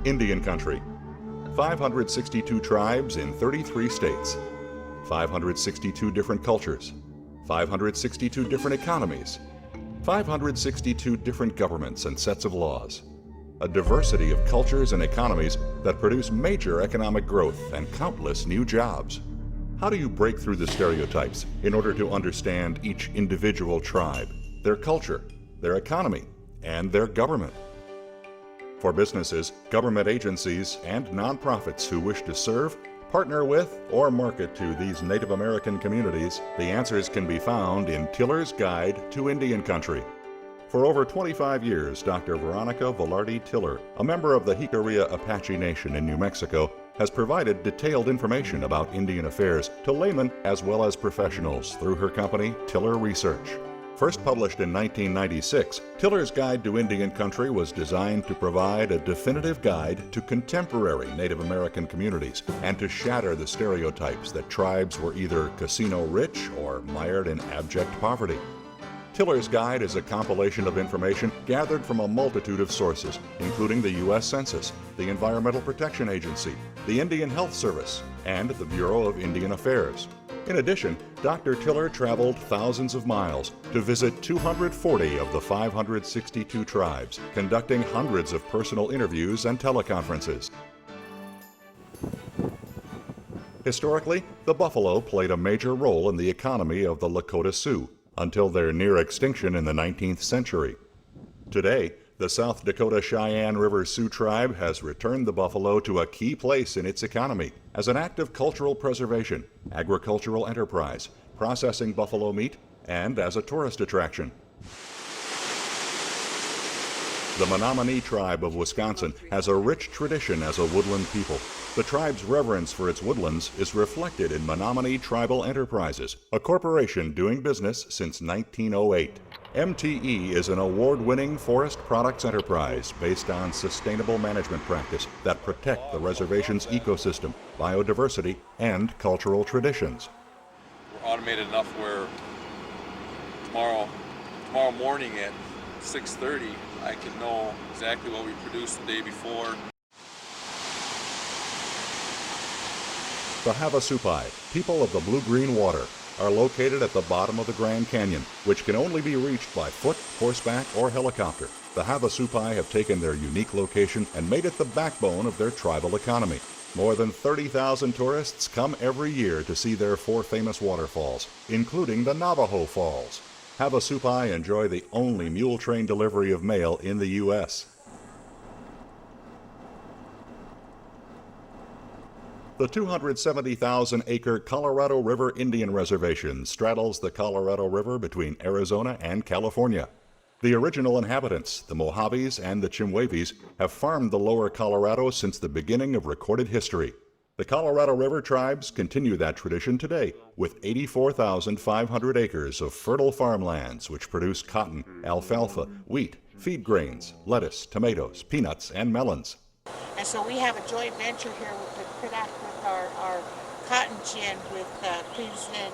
Indian Country. 562 tribes in 33 states. 562 different cultures. 562 different economies. 562 different governments and sets of laws. A diversity of cultures and economies that produce major economic growth and countless new jobs. How do you break through the stereotypes in order to understand each individual tribe, their culture, their economy, and their government? For businesses, government agencies, and nonprofits who wish to serve, partner with, or market to these Native American communities, the answers can be found in Tiller's Guide to Indian Country. For over 25 years, Dr. Veronica Velarde Tiller, a member of the Jicarilla Apache Nation in New Mexico, has provided detailed information about Indian affairs to laymen as well as professionals through her company, Tiller Research. First published in 1996, Tiller's Guide to Indian Country was designed to provide a definitive guide to contemporary Native American communities and to shatter the stereotypes that tribes were either casino-rich or mired in abject poverty. Tiller's Guide is a compilation of information gathered from a multitude of sources, including the U.S. Census, the Environmental Protection Agency, the Indian Health Service, and the Bureau of Indian Affairs. In addition, Dr. Tiller traveled thousands of miles to visit 240 of the 562 tribes, conducting hundreds of personal interviews and teleconferences. Historically, the buffalo played a major role in the economy of the Lakota Sioux until their near extinction in the 19th century. Today, the South Dakota Cheyenne River Sioux tribe has returned the buffalo to a key place in its economy as an act of cultural preservation, agricultural enterprise, processing buffalo meat, and as a tourist attraction. The Menominee tribe of Wisconsin has a rich tradition as a woodland people. The tribe's reverence for its woodlands is reflected in Menominee Tribal Enterprises, a corporation doing business since 1908. MTE is an award-winning forest products enterprise based on sustainable management practice that protect the reservation's ecosystem, biodiversity, and cultural traditions. We're automated enough where tomorrow morning at 6:30, I can know exactly what we produced the day before. The Havasupai, people of the blue-green water, are located at the bottom of the Grand Canyon, which can only be reached by foot, horseback, or helicopter. The Havasupai have taken their unique location and made it the backbone of their tribal economy. More than 30,000 tourists come every year to see their 4 famous waterfalls, including the Navajo Falls. Havasupai enjoy the only mule train delivery of mail in the U.S. The 270,000-acre Colorado River Indian Reservation straddles the Colorado River between Arizona and California. The original inhabitants, the Mojaves and the Chimwevis, have farmed the lower Colorado since the beginning of recorded history. The Colorado River tribes continue that tradition today with 84,500 acres of fertile farmlands which produce cotton, alfalfa, wheat, feed grains, lettuce, tomatoes, peanuts, and melons. And so we have a joint venture here with our cotton gin with Queensland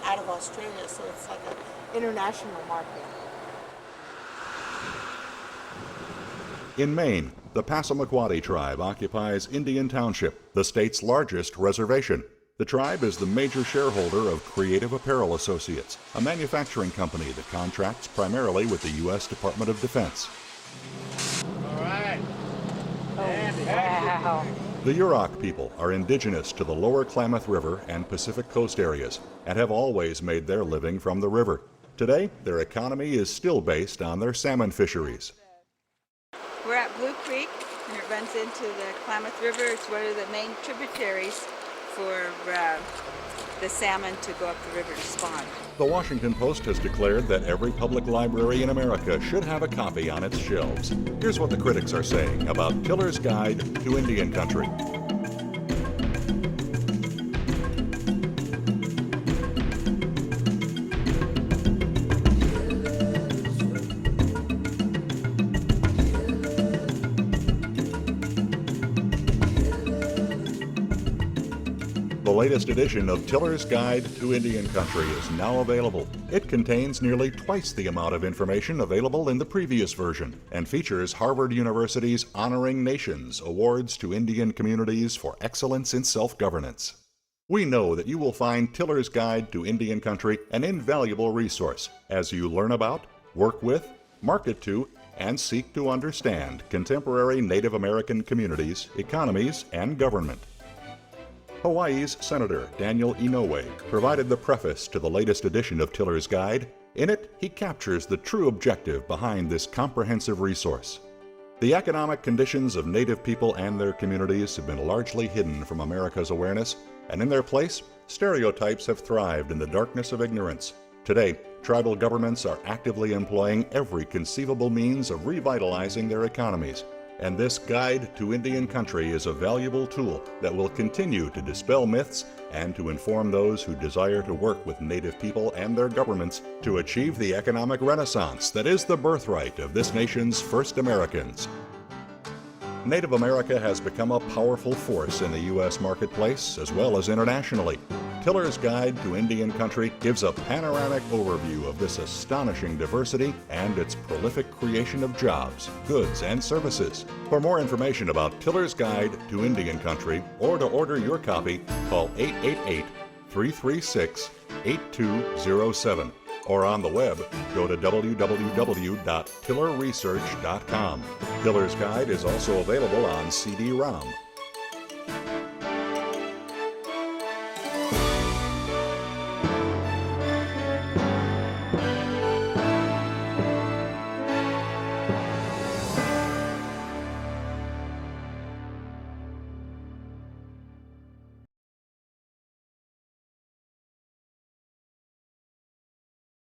out of Australia, so it's like an international market. In Maine, the Passamaquoddy tribe occupies Indian Township, the state's largest reservation. The tribe is the major shareholder of Creative Apparel Associates, a manufacturing company that contracts primarily with the U.S. Department of Defense. All right. Oh, wow. The Yurok people are indigenous to the lower Klamath River and Pacific Coast areas and have always made their living from the river. Today, their economy is still based on their salmon fisheries. We're at Blue Creek, and it runs into the Klamath River. It's one of the main tributaries for the salmon to go up the river to spawn. The Washington Post has declared that every public library in America should have a copy on its shelves. Here's what the critics are saying about Tiller's Guide to Indian Country. The The latest edition of Tiller's Guide to Indian Country is now available. It contains nearly twice the amount of information available in the previous version and features Harvard University's Honoring Nations Awards to Indian Communities for Excellence in Self-Governance. We know that you will find Tiller's Guide to Indian Country an invaluable resource as you learn about, work with, market to, and seek to understand contemporary Native American communities, economies, and government. Hawaii's Senator Daniel Inouye provided the preface to the latest edition of Tiller's Guide. In it, he captures the true objective behind this comprehensive resource. The economic conditions of Native people and their communities have been largely hidden from America's awareness, and in their place, stereotypes have thrived in the darkness of ignorance. Today, tribal governments are actively employing every conceivable means of revitalizing their economies, and this Guide to Indian Country is a valuable tool that will continue to dispel myths and to inform those who desire to work with Native people and their governments to achieve the economic renaissance that is the birthright of this nation's first Americans. Native America has become a powerful force in the U.S. marketplace as well as internationally. Tiller's Guide to Indian Country gives a panoramic overview of this astonishing diversity and its prolific creation of jobs, goods, and services. For more information about Tiller's Guide to Indian Country or to order your copy, call 888-336-8207 or on the web, go to www.tillerresearch.com. Tiller's Guide is also available on CD-ROM.